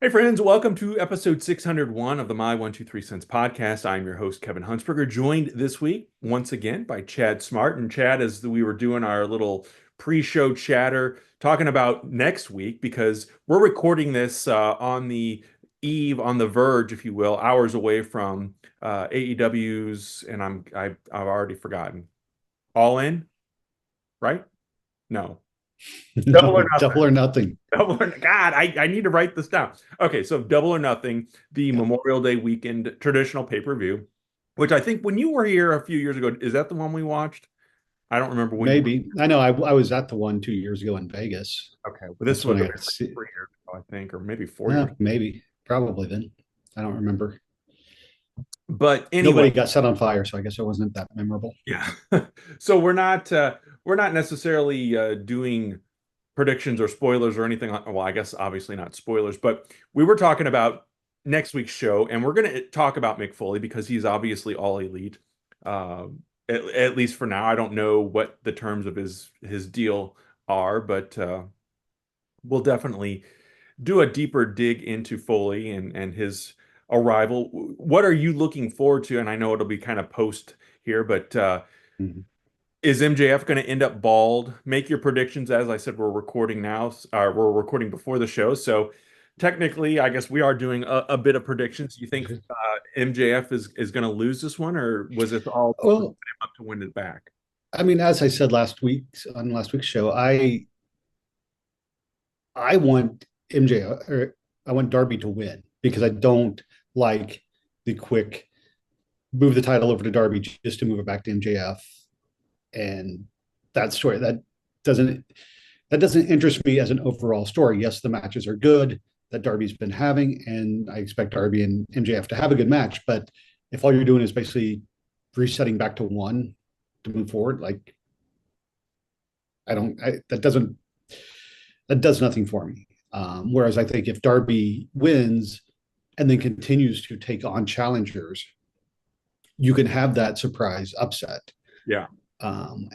Hey friends, welcome to episode 601 of the My 123 Cents podcast. I'm your host, Kevin Huntsberger, joined this week once again by Chad Smart. And Chad, as we were doing our little pre-show chatter, talking about next week, because we're recording this on the eve, on the verge, if you will, hours away from AEW's, and I've already forgotten. All in, right? No. Double or No, nothing. double or nothing. Double or God, I need to write this down. Okay, so Double or Nothing, the Yeah, Memorial Day weekend traditional pay-per-view, which I think when you were here a few years ago, is that the one we watched? I don't remember when you were. maybe. I know I was at the one 2 years ago in Vegas. Okay, well, this That's when would I have got been to like see it. 3 years ago, I think, or maybe 4 years. Maybe, probably then. I don't remember. But anyway, Nobody got set on fire, so I guess it wasn't that memorable. yeah. So we're not necessarily doing predictions or spoilers or anything like, well, I guess obviously not spoilers, but we were talking about next week's show, and we're going to talk about Mick Foley because he's obviously all elite. Uh, at least for now, I don't know what the terms of his deal are, but we'll definitely do a deeper dig into Foley and his arrival. What are you looking forward to? And I know it'll be kind of post here, but Mhm. is MJF going to end up bald? Make your predictions. As I said, we're recording now. We're recording before the show, so technically, I guess we are doing a bit of predictions. You think MJF is going to lose this one, or was it all Well, up to win it back? I mean, as I said last week on last week's show, I want MJ or I want Darby to win because I don't like the quick move the title over to Darby just to move it back to MJF and that story doesn't that doesn't interest me as an overall story. Yes, the matches are good that Darby's been having, and I expect Darby and MJF to have a good match. But if all you're doing is basically resetting back to one to move forward, like I don't, I, that does nothing for me. Whereas I think if Darby wins and then continues to take on challengers, you can have that surprise upset. Yeah, And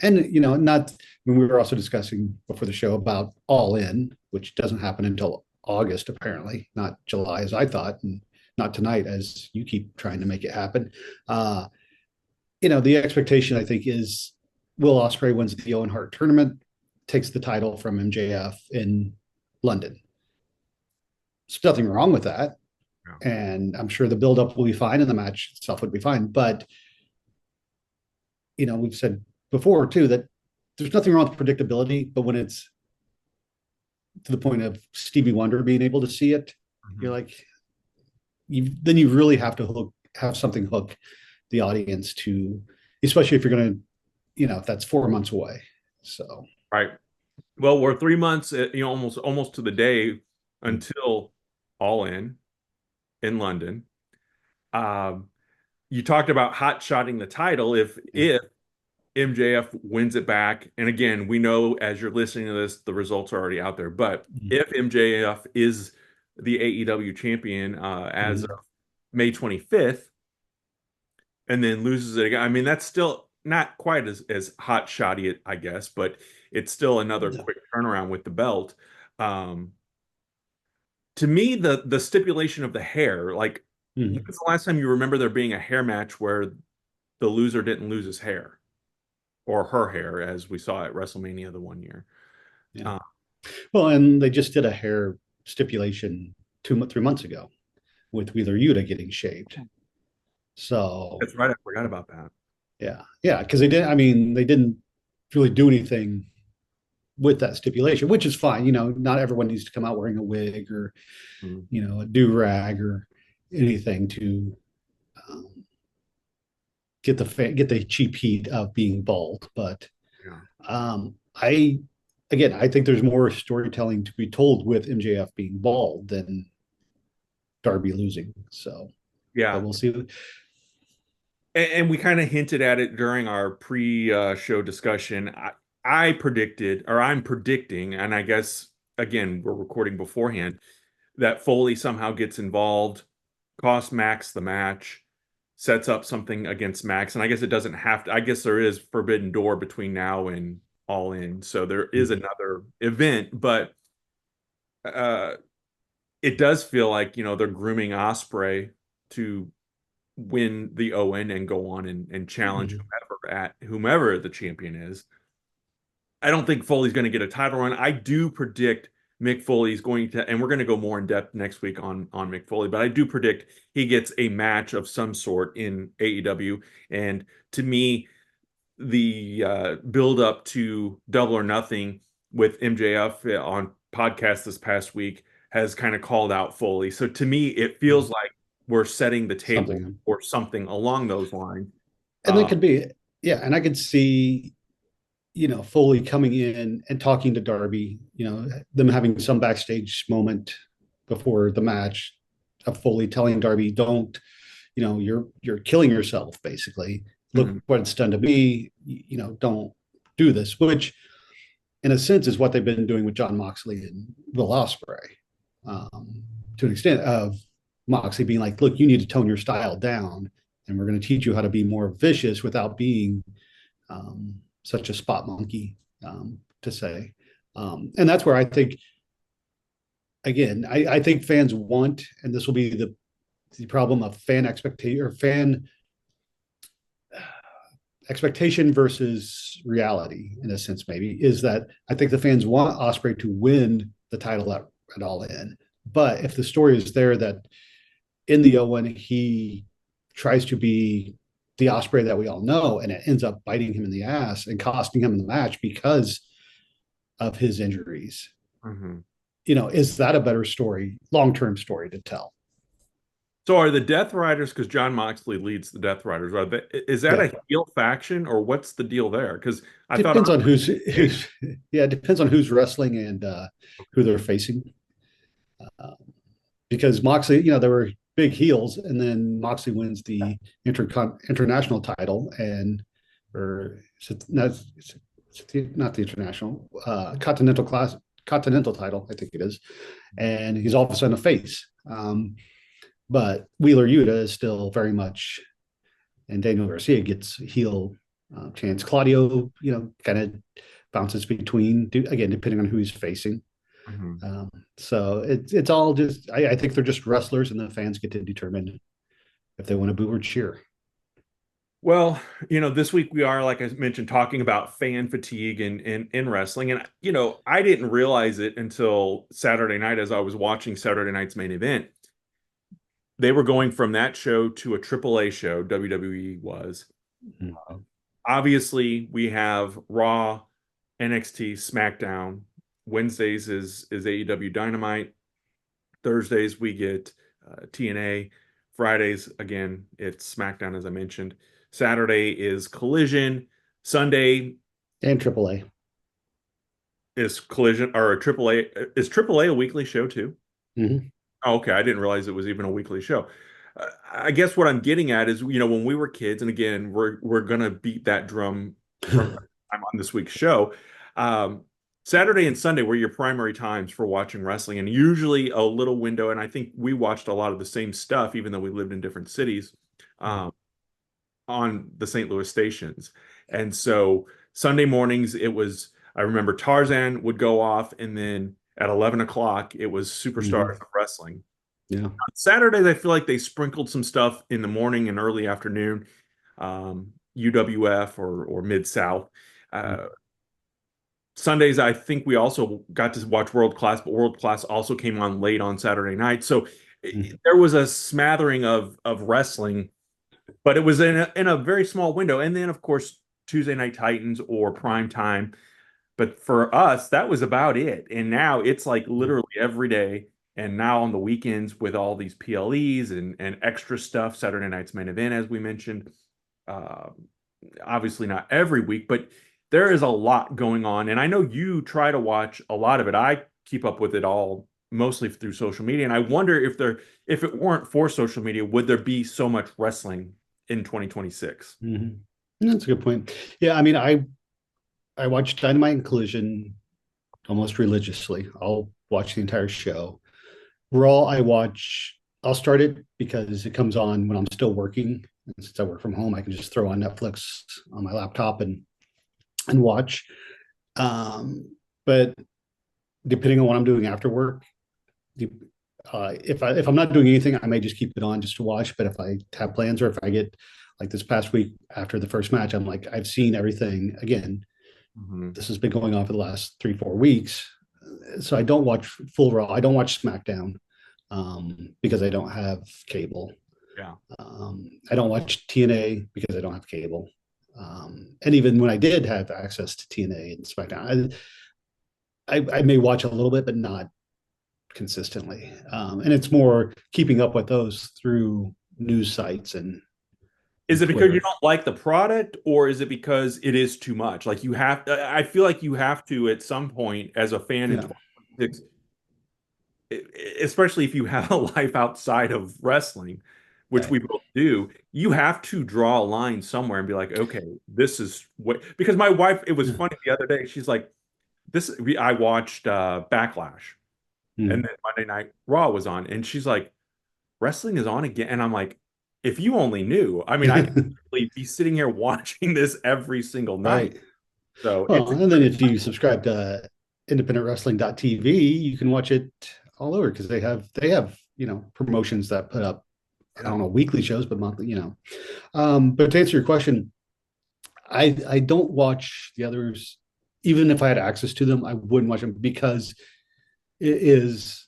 not. I mean, we were also discussing before the show about All In, which doesn't happen until August, apparently, not July as I thought, and not tonight as you keep trying to make it happen. Uh, the expectation I think is Will Ospreay wins the Owen Hart tournament, takes the title from MJF in London. There's nothing wrong with that, yeah, and I'm sure the buildup will be fine, and the match itself would be fine. But we've said before too that there's nothing wrong with predictability, but when it's to the point of Stevie Wonder being able to see it, mhm. you're like, then you really have to have something hook the audience to, especially if you're going to, if that's 4 months away. So, Right. Well, we're 3 months, almost to the day until All in London. Um, you talked about hot shotting the title if MJF wins it back. And again, we know as you're listening to this, the results are already out there. But if MJF is the AEW champion as of May 25th and then loses it again, I mean, that's still not quite as hot shotty, I guess, but it's still another quick turnaround with the belt. Um, to me, the stipulation of the hair, like, when's the last time you remember there being a hair match where the loser didn't lose his hair or her hair, as we saw at WrestleMania the one year? yeah. Uh, Well, and they just did a hair stipulation 3 months ago with Wheeler Yuta getting shaved. So, that's right. I forgot about that. yeah, because they did. I mean, they didn't really do anything with that stipulation, which is fine. Not everyone needs to come out wearing a wig or Mhm. a do rag or anything to um, get the cheap heat of being bald. But Yeah. I again, I think there's more storytelling to be told with MJF being bald than Darby losing. So, but Yeah. we'll see. And we kind of hinted at it during our pre-show discussion. I predicted, or I'm predicting, and I guess again we're recording beforehand, that Foley somehow gets involved, costs Max the match, sets up something against Max, and I guess it doesn't have to. I guess there is Forbidden Door between now and All In, so there is another event, but uh, it does feel like, they're grooming Osprey to win the Owen and go on and challenge Mhm. whomever the champion is. I don't think Foley's going to get a title run. I do predict Mick Foley's going to, and we're going to go more in depth next week on Mick Foley, but I do predict he gets a match of some sort in AEW. And to me, the build up to Double or Nothing with MJF on podcast this past week has kind of called out Foley. So to me, it feels like we're setting the table Something. for something along those lines. And that Uh, could be, yeah. And I could see, Foley coming in and talking to Darby, them having some backstage moment before the match of Foley telling Darby, don't, you're killing yourself, basically. Look mhm, what it's done to me, don't do this, which in a sense is what they've been doing with John Moxley and Will Ospreay, to an extent of Moxley being like, look, you need to tone your style down, and we're going to teach you how to be more vicious without being such a spot monkey, to say. And that's where I think, again, I think fans want, and this will be the problem of fan expectation or fan expectation versus reality, in a sense, maybe, is that I think the fans want Osprey to win the title at All In. But if the story is there that in the Owen, he tries to be the Osprey that we all know, and it ends up biting him in the ass and costing him in the match because of his injuries. mhm. Is that a better story, long term story to tell? So are the Death Riders, because John Moxley leads the Death Riders, is that Yeah, a heel faction or what's the deal there? Because I thought depends on Osprey, who's yeah, it depends on who's wrestling and who they're facing. Uh, because Moxley, there were big heels, and then Moxley wins the international title, and or not the international continental title, I think it is, and he's all of a sudden a face. But Wheeler Yuta is still very much, and Daniel Garcia gets heel chance. Claudio, kind of bounces between, again, depending on who he's facing. Mhm. So it's all just, I think they're just wrestlers, and the fans get to determine if they want to boo or cheer. Well, this week we are, like I mentioned, talking about fan fatigue in wrestling. And, I didn't realize it until Saturday night as I was watching Saturday night's main event. They were going from that show to a AAA show, WWE was. Mm-hmm. Obviously, we have Raw, NXT, SmackDown. Wednesdays is AEW Dynamite. Thursdays we get TNA. Fridays again it's SmackDown as I mentioned. Saturday is Collision. Sunday And AAA. is Collision or a AAA. Is AAA a weekly show too? Mm-hmm. Oh, okay, I didn't realize it was even a weekly show. I guess what I'm getting at is, when we were kids, and again, we're gonna beat that drum from time on this week's show. Um, Saturday and Sunday were your primary times for watching wrestling, and usually a little window. And I think we watched a lot of the same stuff, even though we lived in different cities, um, on the St. Louis stations. And so Sunday mornings, it was, I remember Tarzan would go off, and then at 11 o'clock, it was Superstars Mm-hmm. of Wrestling. Yeah. Saturdays, I feel like they sprinkled some stuff in the morning and early afternoon, UWF or Mid South. Uh, Sundays, I think we also got to watch World Class, but World Class also came on late on Saturday night. So Mm-hmm. there was a smattering of wrestling, but it was in a very small window. And then, of course, Tuesday Night Titans or prime time. But for us, that was about it. And now it's like literally every day. And now on the weekends with all these PLEs and extra stuff, Saturday night's main event, as we mentioned. Uh, Obviously not every week, but there is a lot going on. And I know you try to watch a lot of it. I keep up with it all mostly through social media. And I wonder if it weren't for social media, would there be so much wrestling in 2026? Mm-hmm. That's a good point. Yeah, I mean, I watch Dynamite and Collision almost religiously. I'll watch the entire show. Raw, I'll start it because it comes on when I'm still working. And since I work from home, I can just throw on Netflix on my laptop and watch. But depending on what I'm doing after work, if I'm not doing anything, I may just keep it on just to watch. But if I have plans, or if I get like this past week after the first match, I'm like, I've seen everything again. Hmm. This has been going on for the last 3 4 weeks, so I don't watch full Raw. I don't watch SmackDown because I don't have cable. Yeah. I don't watch TNA because I don't have cable. And even when I did have access to TNA and SmackDown, I may watch a little bit, but not consistently. And it's more keeping up with those through news sites Is and it because you Twitter. don't like the product, or is it because it is too much? Like you have, I feel like you have to at some point as a fan in Yeah. 2026, especially if you have a life outside of wrestling, which Right. we both do, you have to draw a line somewhere and be like, okay, this is what, because my wife, it was Yeah. funny the other day, she's like, I watched Backlash, and Mm. then Monday Night Raw was on, and she's like, wrestling is on again. And I'm like, if you only knew, I mean, I could literally be sitting here watching this every single night. Right. So Well, and then if you subscribe to independentwrestling.tv, you can watch it all over because they have promotions that put up, I yeah. don't know, weekly shows, but monthly. But to answer your question, I don't watch the others. Even if I had access to them, I wouldn't watch them because it is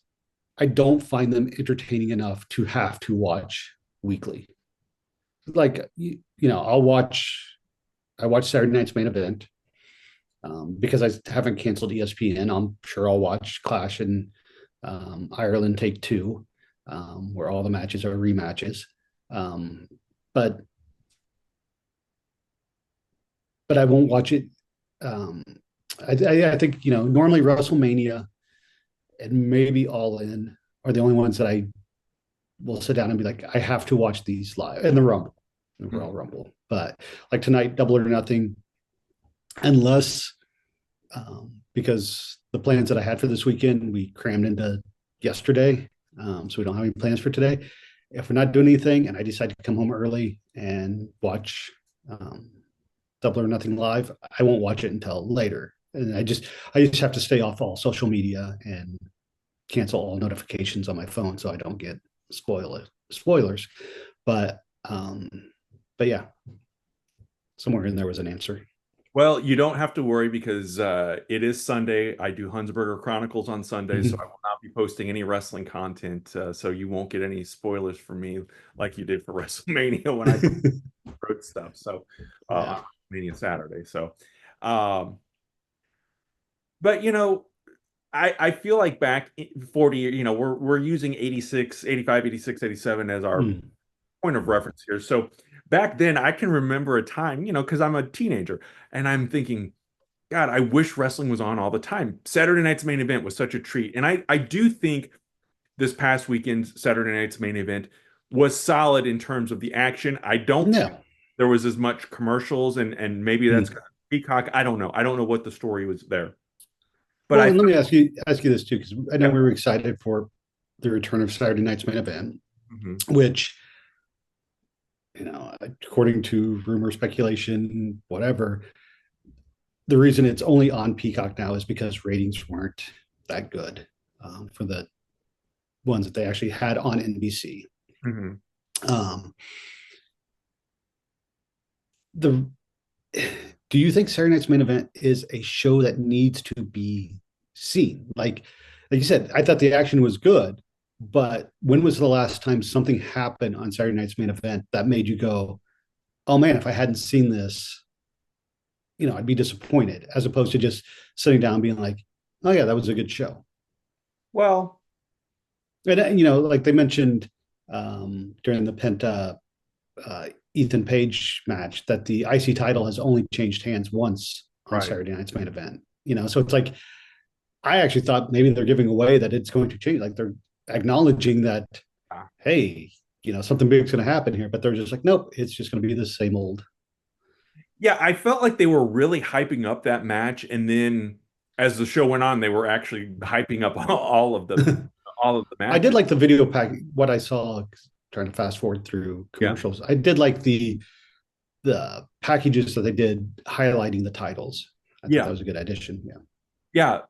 I don't find them entertaining enough to have to watch weekly. Like I watch Saturday night's main event because I haven't canceled ESPN. I'm sure I'll watch Clash and Ireland Take Two, where all the matches are rematches. Um, but but I won't watch it. Um, I think normally WrestleMania and maybe All In are the only ones that I will sit down and be like, I have to watch these live, and the Royal Mhm. Rumble. But like tonight, Double or Nothing, unless because the plans that I had for this weekend we crammed into yesterday, so we don't have any plans for today. If we're not doing anything, and I decide to come home early and watch um, Double or Nothing live, I won't watch it until later. And I just have to stay off all social media and cancel all notifications on my phone so I don't get spoilers. But but yeah, somewhere in there was an answer. Well, you don't have to worry because it is Sunday. I do Hunsberger Chronicles on Sundays, so I will not be posting any wrestling content. So you won't get any spoilers from me like you did for WrestleMania when I wrote stuff. So Yeah. on Mania Saturday. So, um, but I feel like back 40, we're using 86, 85, 86, 87 as our Mm. point of reference here. So back then I can remember a time, because I'm a teenager and I'm thinking, God, I wish wrestling was on all the time. Saturday night's main event was such a treat. And I do think this past weekend's Saturday night's main event was solid in terms of the action. I don't think No. there was as much commercials and maybe that's Mm. Peacock. I don't know. I don't know what the story was there. But Well, I and let thought, me ask you this too, because I know yeah. we were excited for the return of Saturday night's main event, Mhm. which according to rumor, speculation, whatever, the reason it's only on Peacock now is because ratings weren't that good for the ones that they actually had on NBC. Mhm. Um, the do you think Saturday Night's Main Event is a show that needs to be seen? Like you said, I thought the action was good, but when was the last time something happened on Saturday Night's Main Event that made you go, "Oh man, if I hadn't seen this, I'd be disappointed," as opposed to just sitting down and being like, "Oh yeah, that was a good show." Well, And like they mentioned during the Penta Ethan Page match that the IC title has only changed hands once on right. Saturday Night's Main Event. So it's like I actually thought maybe they're giving away that it's going to change. Like they're acknowledging that, Ah. hey, something big's going to happen here, but they're just like, nope, it's just going to be the same old. Yeah, I felt like they were really hyping up that match, and then as the show went on, they were actually hyping up all of the I did matches. like the video pack. What I saw, trying to fast forward through Yeah. commercials, I did like the packages that they did highlighting the titles. I thought that Yeah. was a good addition. Yeah. Yeah.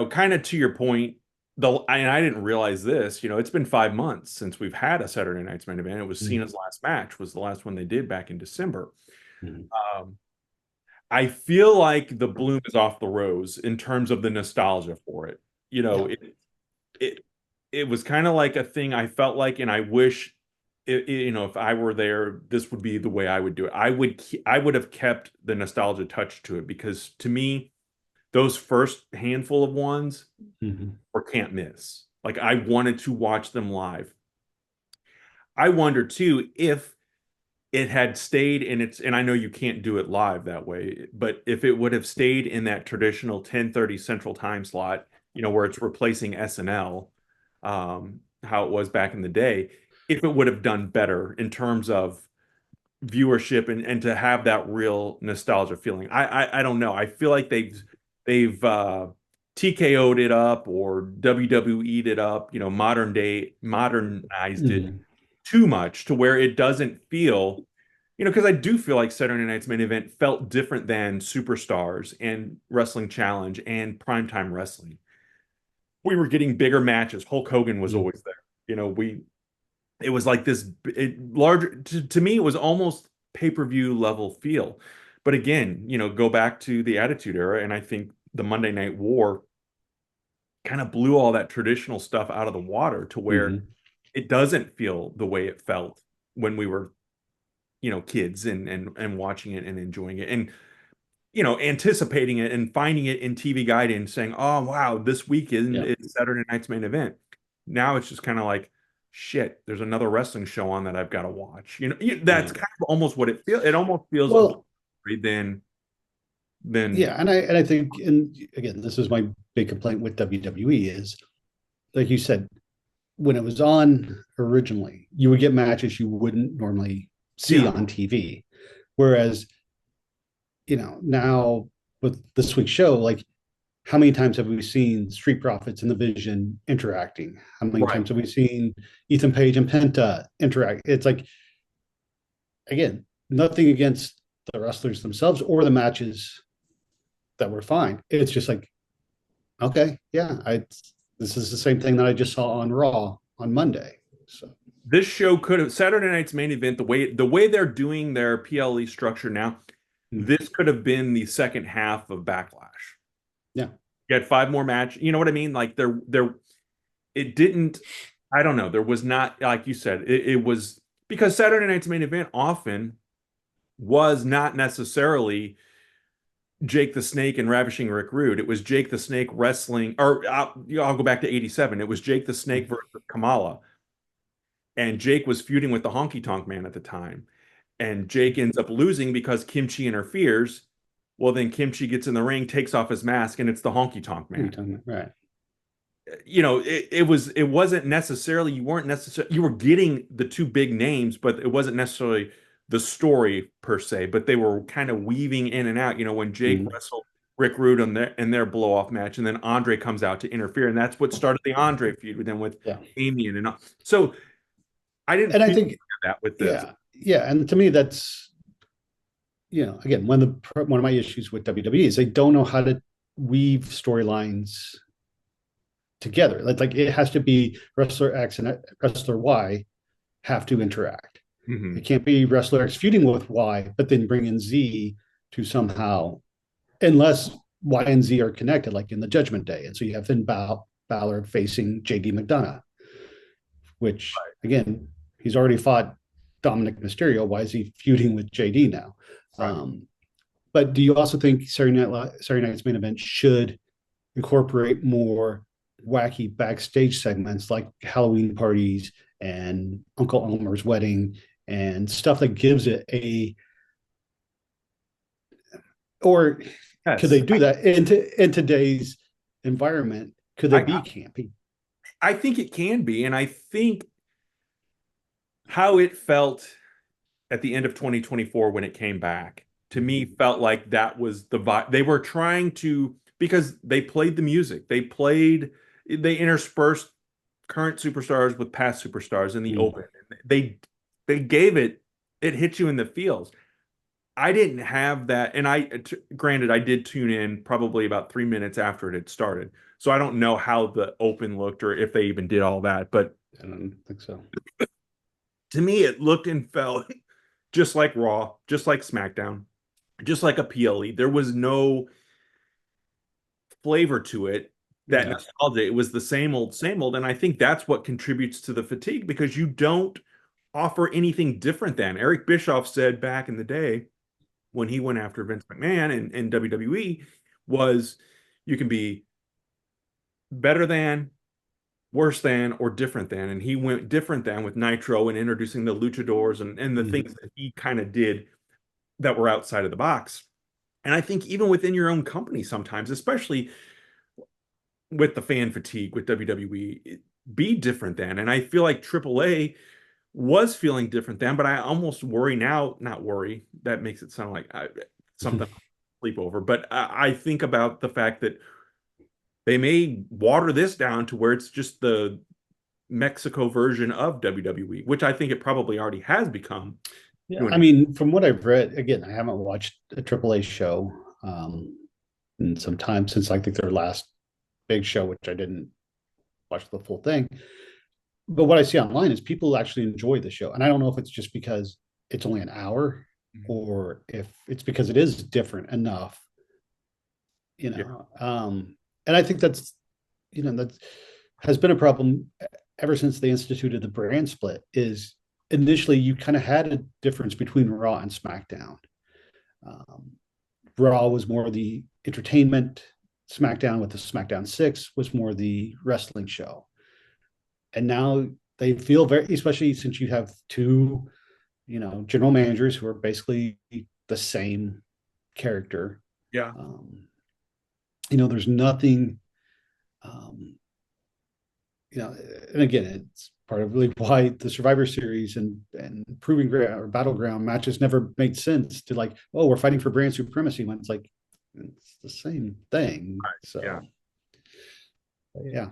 Kind of to your point. and I didn't realize this, it's been 5 months since we've had a Saturday Night's Main Event. It was Mhm. Cena's last match, was the last one they did back in December. Mhm. Um, I feel like the bloom is off the rose in terms of the nostalgia for it. You know, Yeah. it it was kind of like a thing I felt like, and I wish if I were there, this would be the way I would do it. I would have kept the nostalgia touch to it because to me, those first handful of ones Mhm. were can't miss. Like I wanted to watch them live. I wonder too if it had stayed in its, and I know you can't do it live that way, but if it would have stayed in that traditional 10:30 Central Time slot, where it's replacing SNL, how it was back in the day, if it would have done better in terms of viewership and to have that real nostalgia feeling. I don't know. I feel like they've TKO'd it up or WWE'd it up, modernized it Mhm. too much to where it doesn't feel, because I do feel like Saturday Night's Main Event felt different than Superstars and Wrestling Challenge and Primetime Wrestling. We were getting bigger matches. Hulk Hogan was Mhm. always there. We it was like this larger to me it was almost pay-per-view level feel. But again, go back to the Attitude Era, and I think the Monday Night War kind of blew all that traditional stuff out of the water to where Mhm. it doesn't feel the way it felt when we were kids and watching it and enjoying it and anticipating it and finding it in TV Guide and saying, oh wow, this weekend Yeah. is Saturday Night's Main Event. Now it's just kind of like, shit, there's another wrestling show on that I've got to watch. That's Yeah. kind of almost what it feels. It almost feels Well, obligatory than yeah, and I think, and again, this is my big complaint with WWE is, like you said, when it was on originally, you would get matches you wouldn't normally see yeah, on TV. Whereas, now with this week's show, like how many times have we seen Street Profits and the Vision interacting? How many right. times have we seen Ethan Page and Penta interact? It's like, again, nothing against the wrestlers themselves or the matches that were fine. It's just like, okay, yeah, this is the same thing that I just saw on Raw on Monday. So This show could have Saturday Night's Main Event, the way they're doing their PLE structure now, mm, this could have been the second half of Backlash. yeah. You had five more matches. You know what I mean? Like it didn't, I don't know, there was not, like you said, it was because Saturday Night's Main Event often was not necessarily Jake the Snake and Ravishing Rick Rude. It was Jake the Snake wrestling, or I'll go back to 87. It was Jake the Snake versus Kamala. And Jake was feuding with the Honky Tonk Man at the time. And Jake ends up losing because Kimchi interferes. Well, then Kimchi gets in the ring, takes off his mask, and it's the Honky Tonk What are you Man. talking about? Right. It wasn't necessarily you were getting the two big names, but it wasn't necessarily the story per se, but they were kind of weaving in and out. When Jake Mm, wrestled Rick Rude in their blow off match, and then Andre comes out to interfere, and that's what started the Andre feud with them with yeah. Amian and all. So I didn't And I feel think, that with this. yeah, yeah. And to me, that's, again, one of my issues with WWE is they don't know how to weave storylines together. Like it has to be wrestler X and wrestler Y have to interact. It Hmm. can't be wrestler X feuding with Y, but then bring in Z to somehow, unless Y and Z are connected, like in the Judgment Day. And so you have Balor facing JD McDonough, which again, he's already fought Dominic Mysterio. Why is he feuding with JD now? Right. But do you also think Saturday Night's Main Event should incorporate more wacky backstage segments like Halloween parties and Uncle Elmer's wedding and stuff that gives it or could Yes. they do that in today's environment? Could they I, be campy? I think it can be, and I think how it felt at the end of 2024 when it came back to me felt like that was the vibe. They were trying to because they played the music. They interspersed current superstars with past superstars in the Mm, open. They gave it hit you in the feels. I didn't have that, and granted I did tune in probably about 3 minutes after it had started. So I don't know how the open looked or if they even did all that. But I don't think so. to me, it looked and felt just like Raw, just like SmackDown, just like a PLE. There was no flavor to it, that Yeah. nostalgia. It was the same old, same old. And I think that's what contributes to the fatigue because you don't offer anything different than Eric Bischoff said back in the day when he went after Vince McMahon in WWE was you can be better than, worse than, or different than. And he went different than with Nitro and introducing the luchadors and the Mhm. things that he kind of did that were outside of the box. And I think even within your own company sometimes, especially with the fan fatigue with WWE, be different than. And I feel like AAA was feeling different then, but I almost worry now, not worry, that makes it sound like something I sleep over, but I think about the fact that they may water this down to where it's just the Mexico version of WWE, which I think it probably already has become Yeah, to an I extent. mean, from what I've read, again, I haven't watched a AAA show in some time since I think their last big show, which I didn't watch the full thing. But what I see online is people actually enjoy the show, and I don't know if it's just because it's only an hour, or if it's because it is different enough, you Yeah, know. And I think that's that has been a problem ever since they instituted the brand split. Is initially you kind of had a difference between Raw and SmackDown. Um, Raw was more the entertainment. SmackDown with the SmackDown 6 was more the wrestling show. And now they feel very, especially since you have two, general managers who are basically the same character. yeah, Um, there's nothing, um, and again, it's part of really why the Survivor Series and Proving Ground or Battleground matches never made sense to like, oh, we're fighting for brand supremacy when it's like it's the same thing. yeah, So yeah.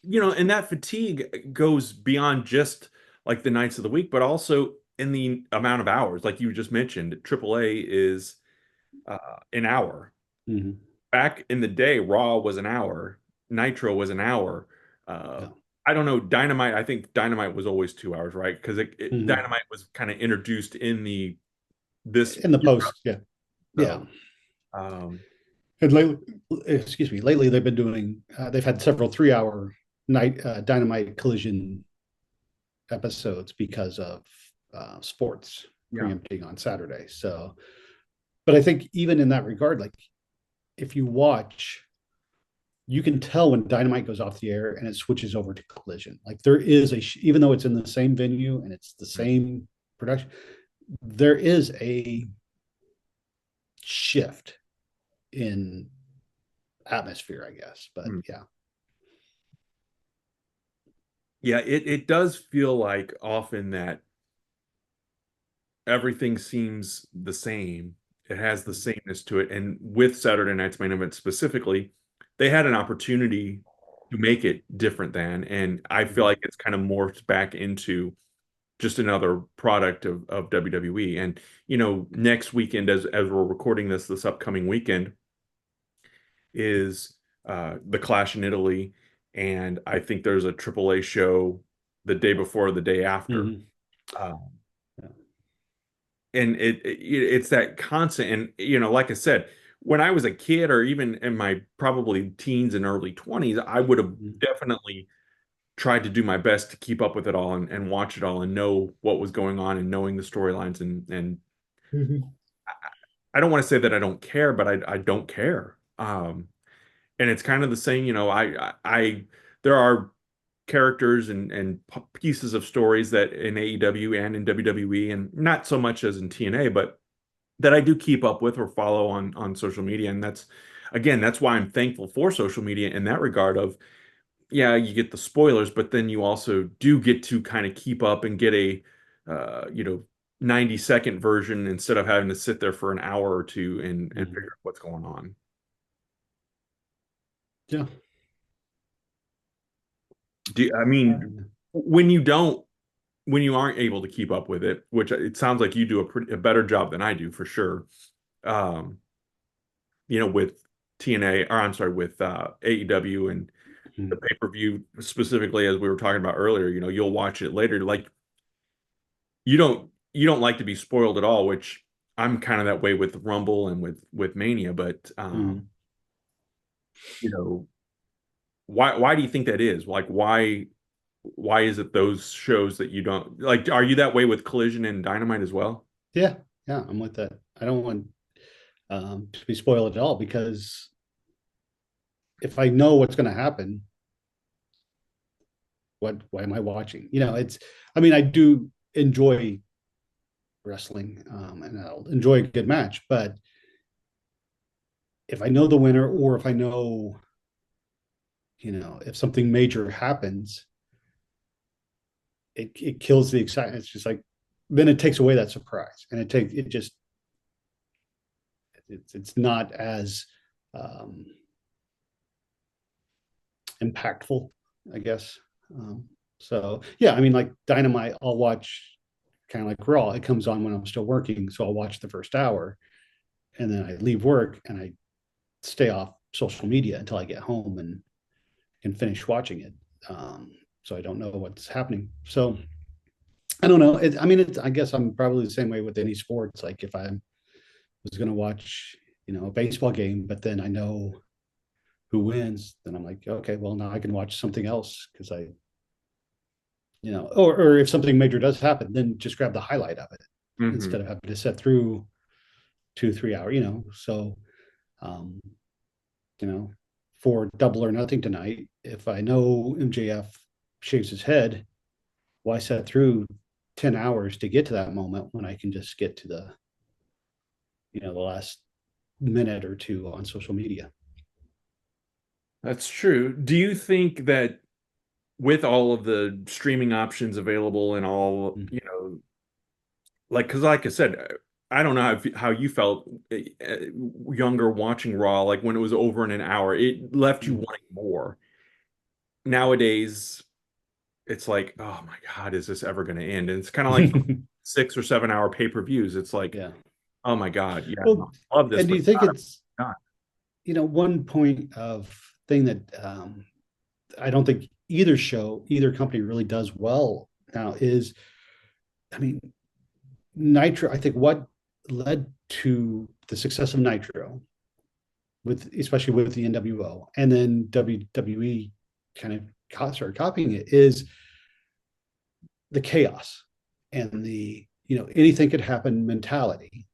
yeah. And that fatigue goes beyond just like the nights of the week, but also in the amount of hours, like you just mentioned. AAA is an hour. Mhm. Back in the day, Raw was an hour, Nitro was an hour. Uh, Yeah. I don't know, Dynamite. I think Dynamite was always 2 hours, right? Because Mhm. Dynamite was kind of introduced in this In the era. post, yeah. Yeah. So, um, And lately, excuse me, lately they've been doing, they've had several 3 hour night Dynamite Collision episodes because of sports yeah, preempting on Saturday. So, but I think even in that regard, like if you watch, you can tell when Dynamite goes off the air and it switches over to Collision. Like there is even though it's in the same venue and it's the same production, there is a shift in atmosphere, I guess. But Mm. yeah. Yeah, it does feel like often that everything seems the same. It has the sameness to it. And with Saturday Night's Main Event specifically, they had an opportunity to make it different than, and I feel like it's kind of morphed back into just another product of WWE. And next weekend, as we're recording this upcoming weekend, is the Clash in Italy, and I think there's a AAA show the day before, or the day after. Mm-hmm. Uh, Yeah. and it's that constant. And like I said, when I was a kid, or even in my probably teens and early 20s, I would have Mm-hmm. definitely tried to do my best to keep up with it all and watch it all and know what was going on and knowing the storylines and Mm-hmm. I don't want to say that I don't care, but I don't care. And it's kind of the same, there are characters and pieces of stories that in AEW and in WWE, and not so much as in TNA, but that I do keep up with or follow on social media. And that's again, that's why I'm thankful for social media in that regard of, yeah, you get the spoilers, but then you also do get to kind of keep up and get a uh, you know 90-second version instead of having to sit there for an hour or two and Mm-hmm. figure out what's going on. Yeah. I mean, when when you aren't able to keep up with it, which it sounds like you do a better job than I do for sure. Um, with TNA, or I'm sorry, with AEW and the Mm, pay-per-view specifically, as we were talking about earlier, you'll watch it later. Like you don't like to be spoiled at all, which I'm kind of that way with Rumble and with Mania, but mm. you know, why do you think that is? Like why is it those shows that you don't like? Are you that way with Collision and Dynamite as well? Yeah, yeah, I'm with that. I don't want to be spoiled at all because if I know what's going to happen, why am I watching? It's. I mean, I do enjoy wrestling, and I'll enjoy a good match, but if I know the winner, or if I know, if something major happens, it kills the excitement. It's just like then it takes away that surprise, and it just it's not as um, impactful, I guess. So yeah, I mean, like Dynamite, I'll watch kind of like Raw. It comes on when I'm still working, so I'll watch the first hour, and then I leave work and I stay off social media until I get home and can finish watching it. So I don't know what's happening. So I don't know. I mean, I guess I'm probably the same way with any sports. Like if I was going to watch, a baseball game, but then I know who wins, then I'm like, okay, well now I can watch something else because or if something major does happen, then just grab the highlight of it Hmm. instead of having to sit through 2 3 hour. So um, you know, for Double or Nothing tonight, if I know MJF shaves his head, why sit through 10 hours to get to that moment when I can just get to the last minute or two on social media? That's true. Do you think that with all of the streaming options available and all, Mm, like, because like I said, I don't know how you felt younger watching Raw, like when it was over in an hour, it left you mm. wanting more. Nowadays, it's like, oh my God, is this ever going to end? And it's kind of like 6 or 7 hour pay-per-views. It's like, Yeah. oh my God, yeah, Well, I love this, and do but you think it's, God. one point of thing that I don't think either company really does well now is, I mean, Nitro, I think what led to the success of Nitro, especially with the NWO, and then WWE kind of started copying it, is the chaos and the anything could happen mentality.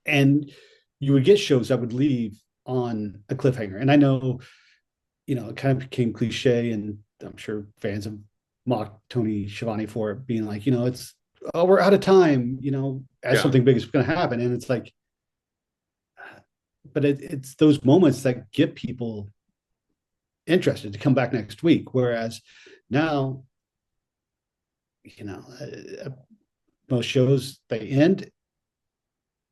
And you would get shows that would leave on a cliffhanger. And I know, it kind of became cliche, and I'm sure fans have mocked Tony Schiavone for it being like, it's, oh, we're out of time, as Yeah. something big is going to happen. And it's like, but it's those moments that get people interested to come back next week. Whereas now, you know, most shows they end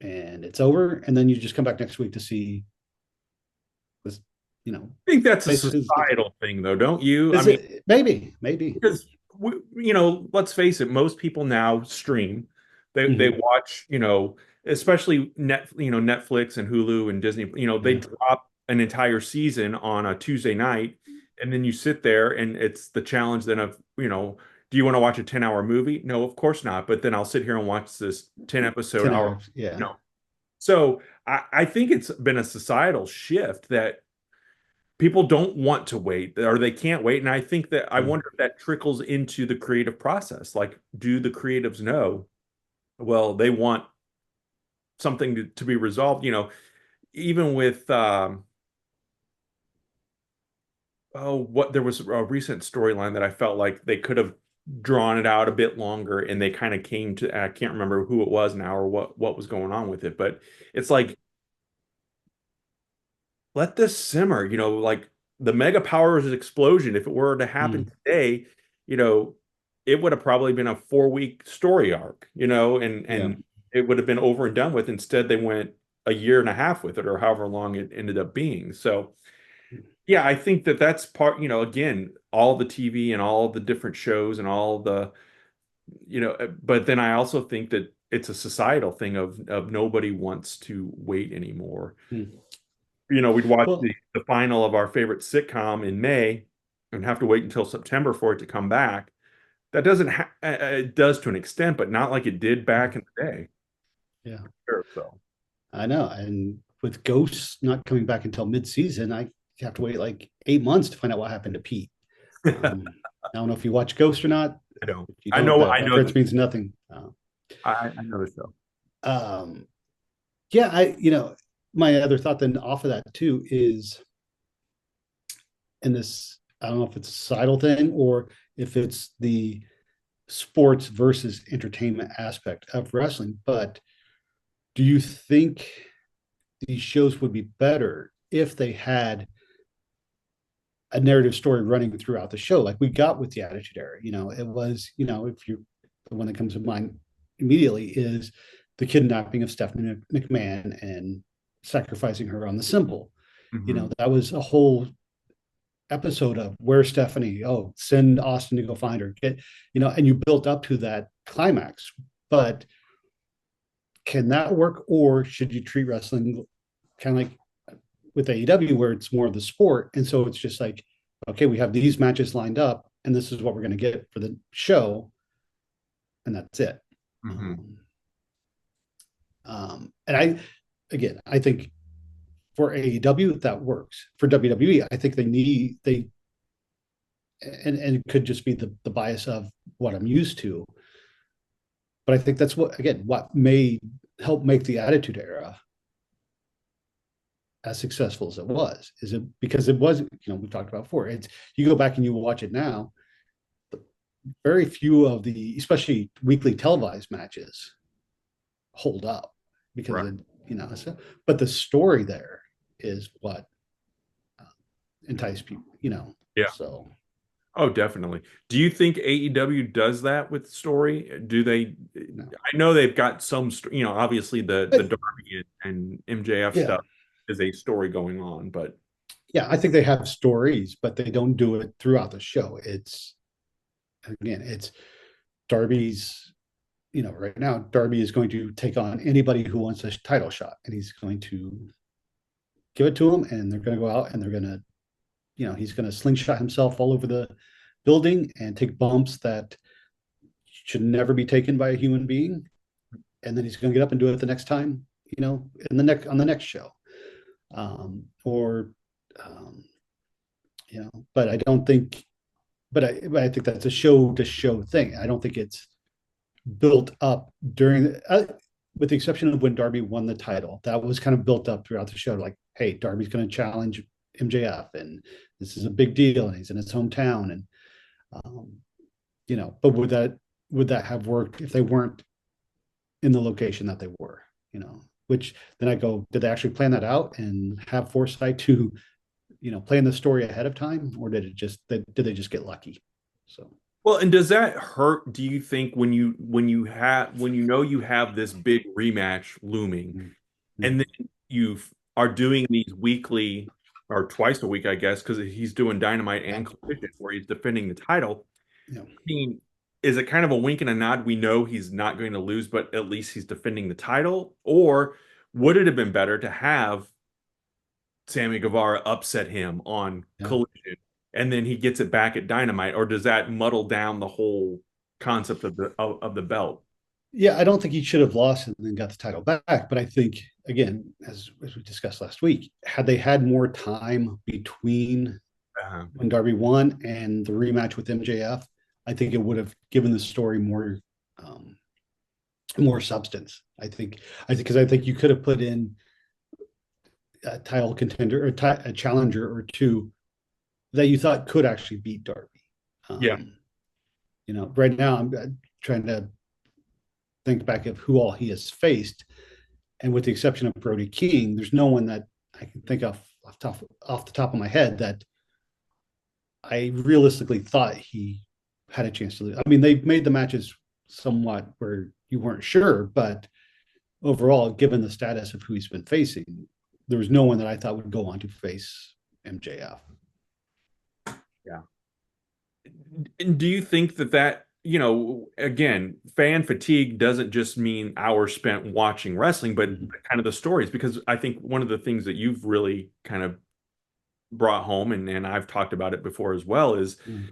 and it's over, and then you just come back next week to see this, you know, I think that's a basically, societal thing, though, don't you? I is mean, it maybe. because let's face it, most people now stream. They Mm-hmm. watch, especially Netflix and Hulu and Disney, they Yeah, drop an entire season on a Tuesday night, and then you sit there and it's the challenge then of, do you want to watch a 10-hour movie? No, of course not. But then I'll sit here and watch this 10 episode 10 hour, hours. you Yeah. know. So I think it's been a societal shift that people don't want to wait or they can't wait. And I think that I Mm. wonder if that trickles into the creative process. Like, do the creatives know? Well, they want something to be resolved, even with what there was a recent storyline that I felt like they could have drawn it out a bit longer and they kind of came to, I can't remember who it was now or what was going on with it, but it's like let this simmer, like the mega powers explosion, if it were to happen Mm. today, you know, it would have probably been a 4 week story arc, and Yeah. it would have been over and done with. Instead, they went a year and a half with it or however long it ended up being. So, yeah, I think that that's part, again, all the TV and all the different shows and all the, but then I also think that it's a societal thing of nobody wants to wait anymore. Mm. we'd watch Well, the final of our favorite sitcom in May and have to wait until September for it to come back. That doesn't it does to an extent, but not like it did back in the day. yeah, Sure, so I know. And with Ghosts not coming back until mid-season, I have to wait like 8 months to find out what happened to Pete. Um, I don't know if you watch Ghost or not. I don't. If you I don't, know. that I know reference that. means nothing. I know the show. Um, yeah, my other thought then off of that too is, in this, I don't know if it's a societal thing or if it's the sports versus entertainment aspect of wrestling, but do you think these shows would be better if they had a narrative story running throughout the show, like we got with the Attitude Era? It was, if you, the one that comes to mind immediately is the kidnapping of Stephanie McMahon and sacrificing her on the symbol. Hmm. That was a whole episode of where's Stephanie? Oh, send Austin to go find her. And you built up to that climax. But can that work, or should you treat wrestling kind of like with AEW, where it's more of the sport, and so it's just like, okay, we have these matches lined up, and this is what we're going to get for the show, and that's it. Hmm. And I think for AEW that works. For WWE, I think they and it could just be the bias of what I'm used to, but I think that's what may help make the Attitude Era as successful as it was. Is it because it was, we talked about before, it's, you go back and you watch it now, very few of the, especially weekly televised matches, hold up because Right. of, but the story there is what entice people, Yeah. so. Oh, definitely. Do you think AEW does that with story? Do they? No. I know they've got some, obviously the But Darby and MJF yeah, stuff is a story going on, but yeah, I think they have stories, but they don't do it throughout the show. It's, again, it's Darby's, right now Darby is going to take on anybody who wants a title shot, and he's going to give it to them, and they're going to go out and they're going to, he's going to slingshot himself all over the building and take bumps that should never be taken by a human being, and then he's going to get up and do it the next time, in the next on the next show, or um, but I don't think, but I think that's a show to show thing. I don't think it's built up during with the exception of when Darby won the title. That was kind of built up throughout the show, like, hey, Darby's going to challenge MJF, and this is a big deal, and he's in his hometown, and um, but would that have worked if they weren't in the location that they were? Which then I go, did they actually plan that out and have foresight to, plan the story ahead of time, or did they just get lucky? So. well, and does that hurt, do you think, when you have this big rematch looming Mm-hmm. and then you are doing these weekly or twice a week, I guess, because he's doing Dynamite Yeah. and Collision where he's defending the title. Yeah. I mean, is it kind of a wink and a nod? We know he's not going to lose, but at least he's defending the title. Or would it have been better to have Sammy Guevara upset him on Yeah. Collision and then he gets it back at Dynamite? Or does that muddle down the whole concept of the belt? Yeah, I don't think he should have lost and then got the title back. But I think, again, as we discussed last week, had they had more time between Uh, when Darby won and the rematch with MJF, I think it would have given the story um, more substance. I think because I think you could have put in a title contender or a challenger or two that you thought could actually beat Darby. yeah. Um, right now I'm trying to think back of who all he has faced, and with the exception of Brody King, there's no one that I can think of off the top of my head that I realistically thought he had a chance to lose. I mean, they made the matches somewhat where you weren't sure, but overall, given the status of who he's been facing, there was no one that I thought would go on to face MJF. Yeah. And do you think that again, fan fatigue doesn't just mean hours spent watching wrestling, but Mhm. kind of the stories, because I think one of the things that you've really kind of brought home, and I've talked about it before as well, is Mhm.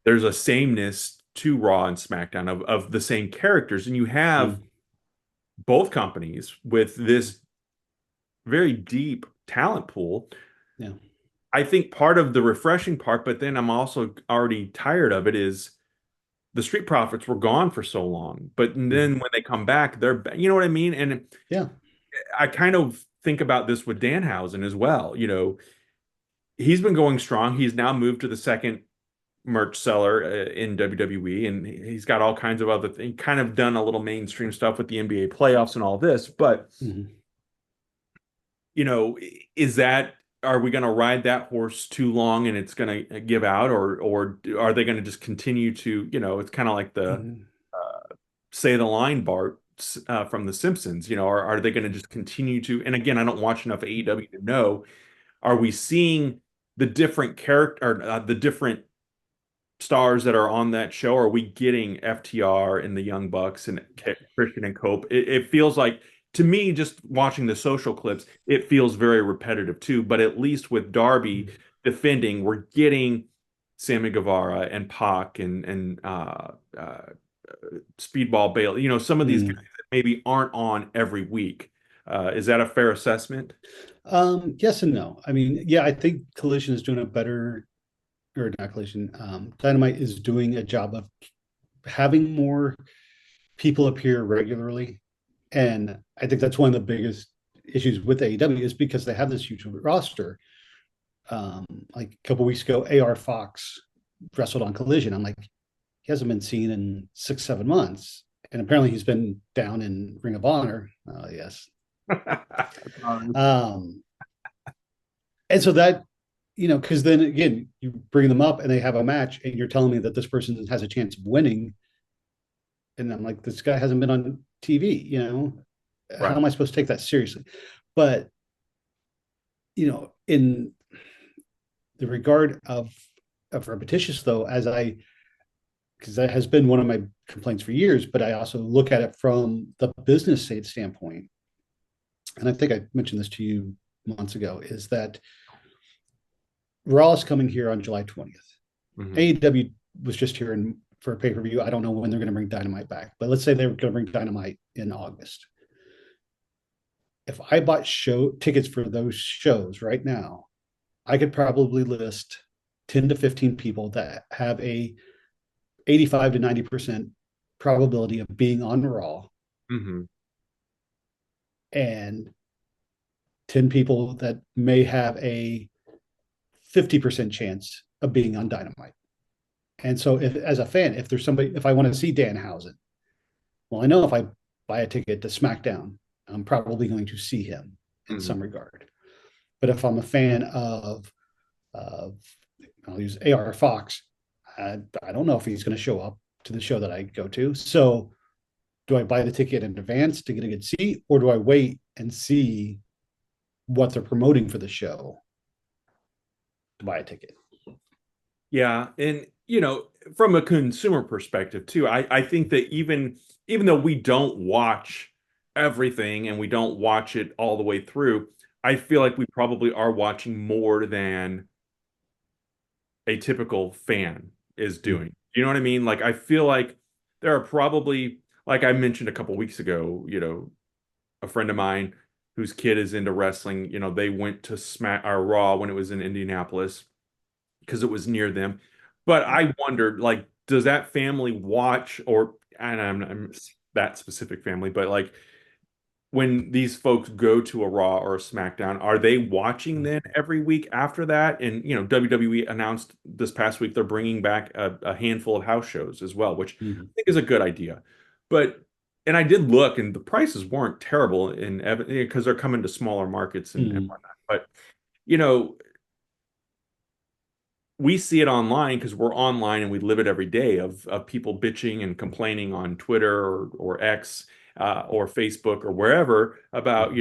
there's a sameness to Raw and SmackDown of the same characters, and you have Mhm. both companies with this very deep talent pool. Yeah. I think part of the refreshing part, but then I'm also already tired of it, is the Street Profits were gone for so long, but Mhm. then when they come back, you know what I mean? And Yeah. I kind of think about this with Danhausen as well. He's been going strong. He's now moved to the second merch seller in WWE, and he's got all kinds of other things, kind of done a little mainstream stuff with the NBA playoffs and all this. But, Mhm. you know, is that, are we going to ride that horse too long and it's going to give out, or are they going to just continue to, it's kind of like the Mhm. say the line Bart from The Simpsons, are they going to just continue to, and again, I don't watch enough AEW to know, are we seeing the different character, or the different stars that are on that show? Are we getting FTR and the Young Bucks and Christian and Cope? It feels like, to me, just watching the social clips, it feels very repetitive too. But at least with Darby defending, we're getting Sammy Guevara and Pac and Speedball Bailey. Some of these guys Mhm. that maybe aren't on every week. Is that a fair assessment? Yes and no. I mean, yeah, I think Collision is doing a better, or not Collision, Dynamite is doing a job of having more people appear regularly. And I think that's one of the biggest issues with AEW is because they have this huge roster. Like a couple weeks ago, AR Fox wrestled on Collision. I'm like, he hasn't been seen in 6, 7 months. And apparently he's been down in Ring of Honor. Yes. Um, and so that, because then again, you bring them up and they have a match and you're telling me that this person has a chance of winning. And I'm like, this guy hasn't been on TV. How Right. am I supposed to take that seriously? But, in the regard of repetitious though, because that has been one of my complaints for years, but I also look at it from the business standpoint. And I think I mentioned this to you months ago, is that Raw is coming here on July 20th. Hmm. AEW was just here for a pay-per-view. I don't know when they're going to bring Dynamite back, but let's say they were going to bring Dynamite in August. If I bought show tickets for those shows right now, I could probably list 10 to 15 people that have a 85 to 90% probability of being on Raw, Hmm. and 10 people that may have a 50% chance of being on Dynamite. And so, as a fan, if there's somebody, if I want to see Danhausen, well, I know if I buy a ticket to SmackDown, I'm probably going to see him in Hmm. some regard. But if I'm a fan of I'll use AR Fox, I don't know if he's going to show up to the show that I go to. So, do I buy the ticket in advance to get a good seat, or do I wait and see what they're promoting for the show to buy a ticket? Yeah, and from a consumer perspective too, I think that even though we don't watch everything and we don't watch it all the way through, I feel like we probably are watching more than a typical fan is Mm-hmm. doing. You know what I mean? Like I feel like there are probably, like I mentioned a couple weeks ago, a friend of mine whose kid is into wrestling, they went to Smack or Raw when it was in Indianapolis because it was near them. But I wondered, like, does that family watch, or, and I'm that specific family, but like when these folks go to a Raw or a SmackDown, are they watching then every week after that? And WWE announced this past week they're bringing back a handful of house shows as well, which Mm-hmm. I think is a good idea. But and I did look, and the prices weren't terrible in because they're coming to smaller markets and Mm-hmm. whatnot. But you know, we see it online because we're online and we live it every day of people bitching and complaining on Twitter or X or Facebook or wherever about,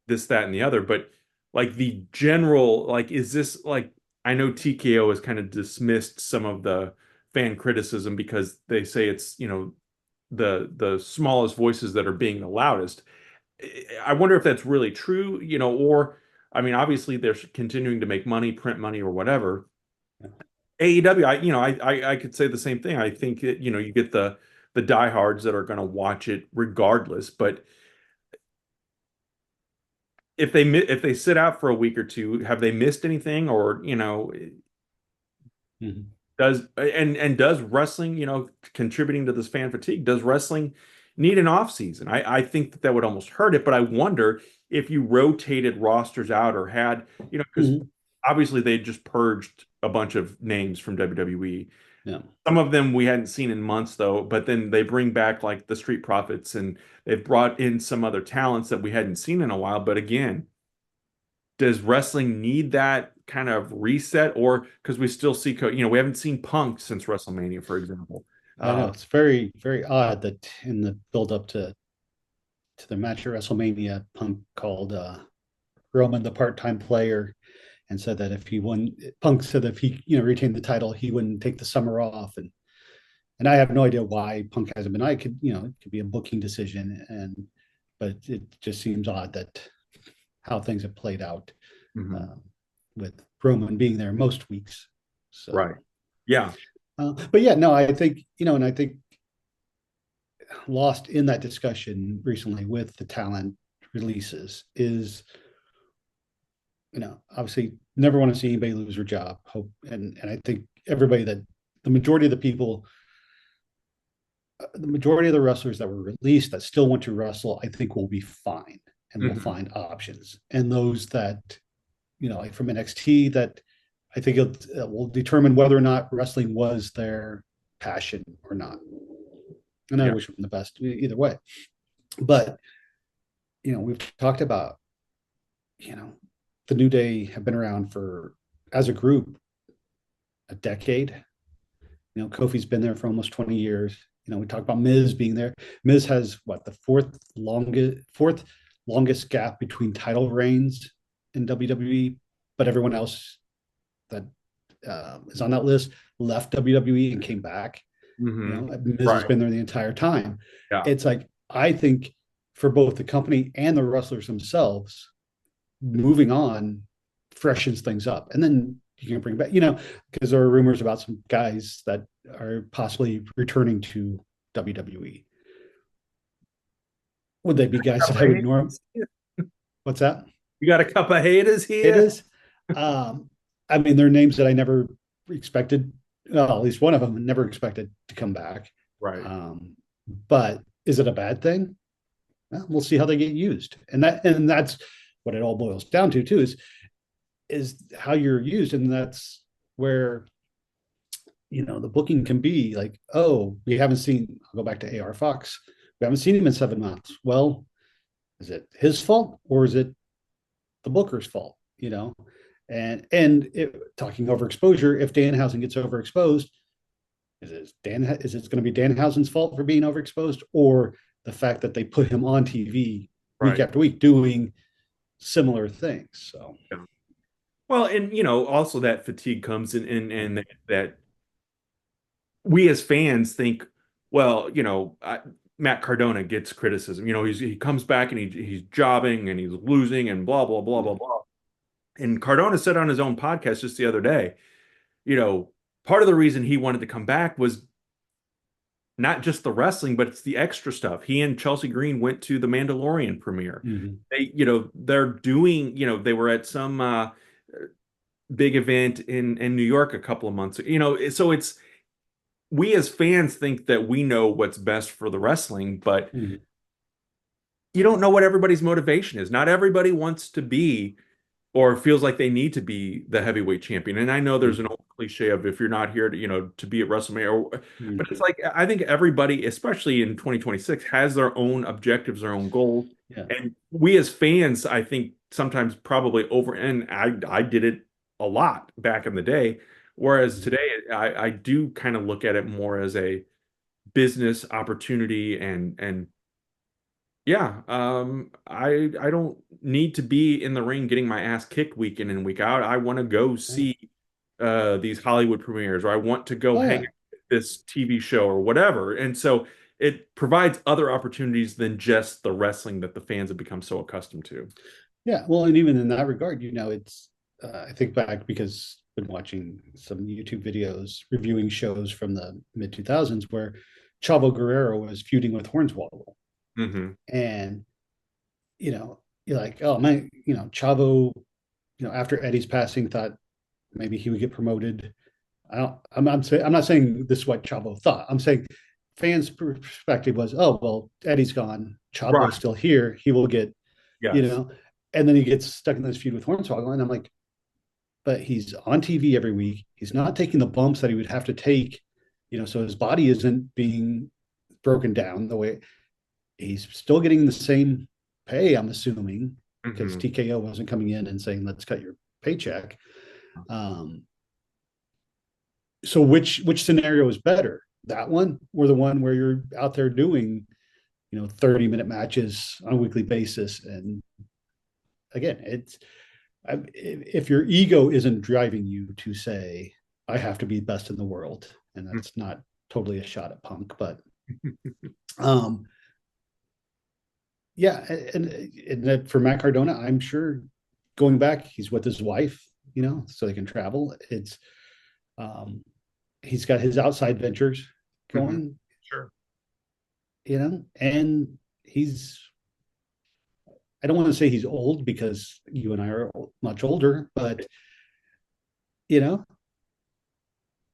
this, that, and the other. But like the general, like, is this like, I know TKO has kind of dismissed some of the fan criticism because they say it's, the smallest voices that are being the loudest. I wonder if that's really true, or I mean, obviously they're continuing to make money, print money or whatever. AEW, I could say the same thing. I think that, you get the diehards that are going to watch it regardless, but if they sit out for a week or two, have they missed anything? Or, Mhm. does wrestling, contributing to this fan fatigue, does wrestling need an off season? I think that would almost hurt it, but I wonder if you rotated rosters out or had, because Mhm. obviously they just purged a bunch of names from WWE. Yeah. Some of them we hadn't seen in months though, but then they bring back like the Street Profits, and they've brought in some other talents that we hadn't seen in a while. But again, does wrestling need that kind of reset? Or because we still see, we haven't seen Punk since WrestleMania, for example. I know Uh, it's very, very odd that in the build up to the match at WrestleMania, Punk called Roman the part time player and said that if he won, Punk said that if he retained the title, he wouldn't take the summer off. And I have no idea why Punk hasn't been. I could it could be a booking decision, but it just seems odd that how things have played out mhm. uh, with Roman being there most weeks. Right. So, Yeah. but yeah, no, I think and I think lost in that discussion recently with the talent releases is obviously never want to see anybody lose their job. Hope and I think everybody that the majority of the people, the majority of the wrestlers that were released that still want to wrestle, I think will be fine and will Mhm. find options. And those that like from NXT, that I think it will determine whether or not wrestling was their passion or not. And I Yeah. wish them the best either way. But we've talked about you know the New Day have been around for as a group a decade. Kofi's been there for almost 20 years. We talk about Miz being there. Miz has what, the fourth longest gap between title reigns in WWE, but everyone else that is on that list left WWE and came back. Hmm. Miz has Right. been there the entire time. Yeah. It's like, I think for both the company and the wrestlers themselves, moving on freshens things up. And then you can bring back, because there are rumors about some guys that are possibly returning to WWE. Would they be guys that I would norm? What's that? You got a couple of haters It here. is. Um, I mean, they're names that I never expected. Well, at least one of them never expected to come back. Right. But is it a bad thing? Well, we'll see how they get used, and that's what it all boils down to too. Is how you're used, and that's where the booking can be like, oh, we haven't seen. I'll go back to AR Fox. We haven't seen him in 7 months. Well, is it his fault or is it the booker's fault? Talking overexposure. If Danhausen gets overexposed, is it going to be Danhausen's fault for being overexposed, or the fact that they put him on TV week Right. after week doing similar things? So Yeah. Well, and also that fatigue comes in, and that we as fans think, well, Matt Cardona gets criticism. He comes back and he's jobbing and he's losing and blah blah blah blah blah. And Cardona said on his own podcast just the other day, you know, part of the reason he wanted to come back was not just the wrestling, but it's the extra stuff. He and Chelsea Green went to the Mandalorian premiere. mm-hmm. They're doing, they were at some big event in New York a couple of months. So it's we as fans think that we know what's best for the wrestling, but Mm-hmm. you don't know what everybody's motivation is. Not everybody wants to be or feels like they need to be the heavyweight champion. And I know there's an old cliche of if you're not here to, to be at WrestleMania, Mm-hmm. but it's like I think everybody, especially in 2026, has their own objectives, their own goals. Yeah. And we as fans, I think sometimes probably and I did it a lot back in the day. Whereas Mm-hmm. today I do kind of look at it more as a business opportunity, and yeah, I don't need to be in the ring getting my ass kicked week in and week out. I want to go Yeah. see these Hollywood premieres, or I want to go Oh hang yeah. out this TV show or whatever. And so it provides other opportunities than just the wrestling that the fans have become so accustomed to. Yeah, well, and even in that regard, it's I think back because I've been watching some YouTube videos reviewing shows from the mid 2000s where Chavo Guerrero was feuding with Hornswoggle, Hmm. and you're like, oh man, Chavo, after Eddie's passing, thought maybe he would get promoted. I'm not saying this is what Chavo thought. I'm saying fans' perspective was, oh well, Eddie's gone, Chavo's Right. still here, he will get, you Yes. know, and then he gets stuck in this feud with Hornswoggle, and I'm like, but he's on TV every week. He's not taking the bumps that he would have to take, so his body isn't being broken down the way he's still getting the same pay, I'm assuming, because Hmm. TKO wasn't coming in and saying, let's cut your paycheck. Um, so which scenario is better? That one or the one where you're out there doing, 30-minute matches on a weekly basis? And again, if your ego isn't driving you to say, I have to be best in the world, and that's not totally a shot at Punk, but um, yeah, and for Matt Cardona, I'm sure going back, he's with his wife, so they can travel. It's um, he's got his outside ventures Hmm. going, Sure. and he's I don't want to say he's old because you and I are much older, but you know,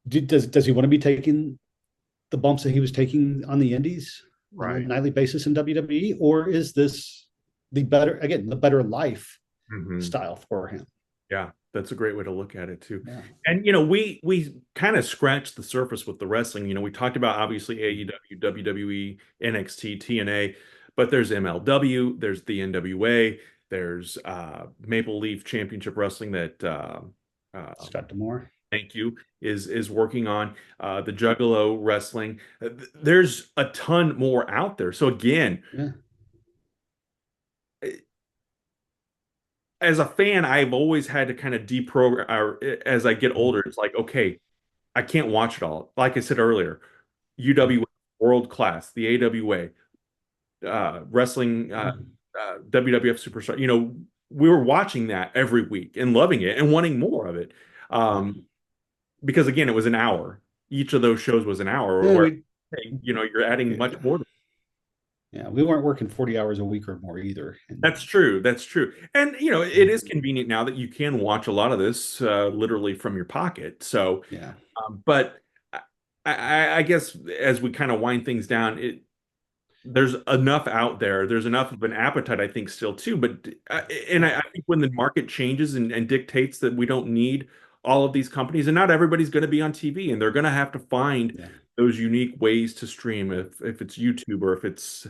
does he want to be taking the bumps that he was taking on the indies on a Right. nightly basis in WWE, or is this the better life Hmm. style for him? Yeah, that's a great way to look at it too. Yeah, And we kind of scratched the surface with the wrestling. We talked about obviously AEW, WWE, NXT, TNA, but there's MLW, there's the NWA, there's Maple Leaf Championship Wrestling that Scott Demore. thank you is working on the Juggalo Wrestling. There's a ton more out there. So again, Yeah. as a fan, I've always had to kind of deprogram, or as I get older, it's like, okay, I can't watch it all. Like I said earlier, UWA, world class, the AWA, wrestling, WWF Superstar. We were watching that every week and loving it and wanting more of it. Yeah. Because again, it was an hour. Each of those shows was an hour, Yeah, where you're adding much yeah, more. yeah, we weren't working 40 hours a week or more either. And That's true. That's true. And it is convenient now that you can watch a lot of this literally from your pocket. So, yeah. but I guess as we kind of wind things down, there's enough out there. There's enough of an appetite, I think, still too. But I think when the market changes and dictates that we don't need all of these companies, and not everybody's going to be on TV, and they're going to have to find Yeah. those unique ways to stream, if it's YouTube or if it's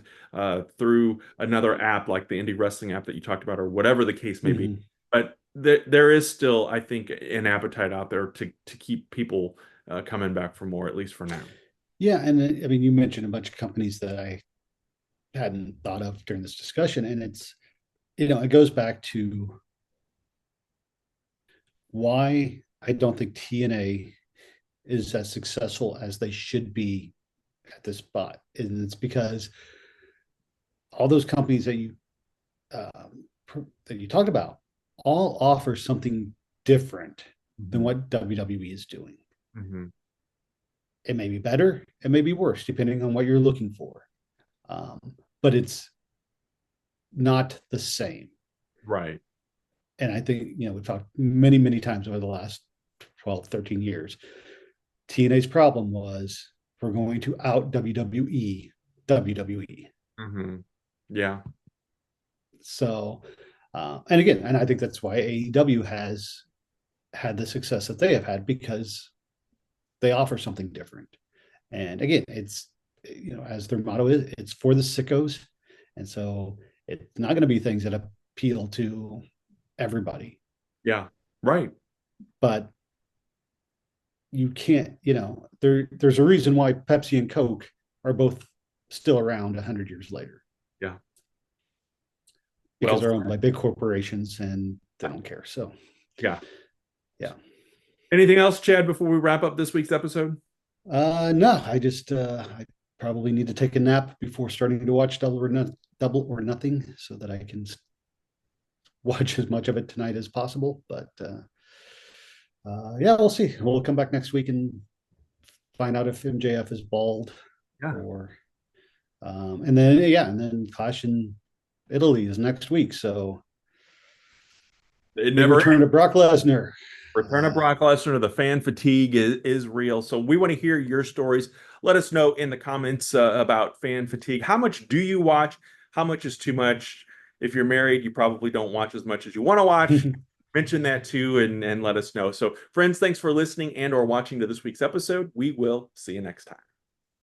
through another app like the indie wrestling app that you talked about, or whatever the case may be. Mhm. But there is still, I think, an appetite out there to keep people coming back for more, at least for now. Yeah, and I mean, you mentioned a bunch of companies that I hadn't thought of during this discussion, and it goes back to why I don't think TNA is as successful as they should be at this spot, and it's because all those companies um, that you talked about all offer something different than Mhm. what WWE is doing. Mhm. It may be better, it may be worse, depending on what you're looking for, but it's not the same. Right. And I think, we've talked many, many times over the last 12, 13 years. TNA's problem was we're going to out WWE WWE. Hmm. Yeah. So, and again, and I think that's why AEW has had the success that they have had because they offer something different. And again, it's, as their motto is, it's for the sickos. And so it's not going to be things that appeal to everybody, Yeah. Right. but you can't, there's a reason why Pepsi and Coke are both still around 100 years later Yeah. because Well, they're owned by big corporations and they don't care. So, yeah. yeah. Anything else, Chad, before we wrap up this week's episode? No, I probably need to take a nap before starting to watch Double or Nothing, so that I can watch as much of it tonight as possible. But yeah, we'll see. We'll come back next week and find out if MJF is bald Yeah, or and then yeah, and then Clash in Italy is next week. So it big never return to Brock Lesnar. Return of Uh, Brock Lesnar, the fan fatigue is real. So we want to hear your stories. Let us know in the comments about fan fatigue. How much do you watch? How much is too much? If you're married, you probably don't watch as much as you want to watch. Mention that too and let us know. So friends, thanks for listening and or watching to this week's episode. We will see you next time.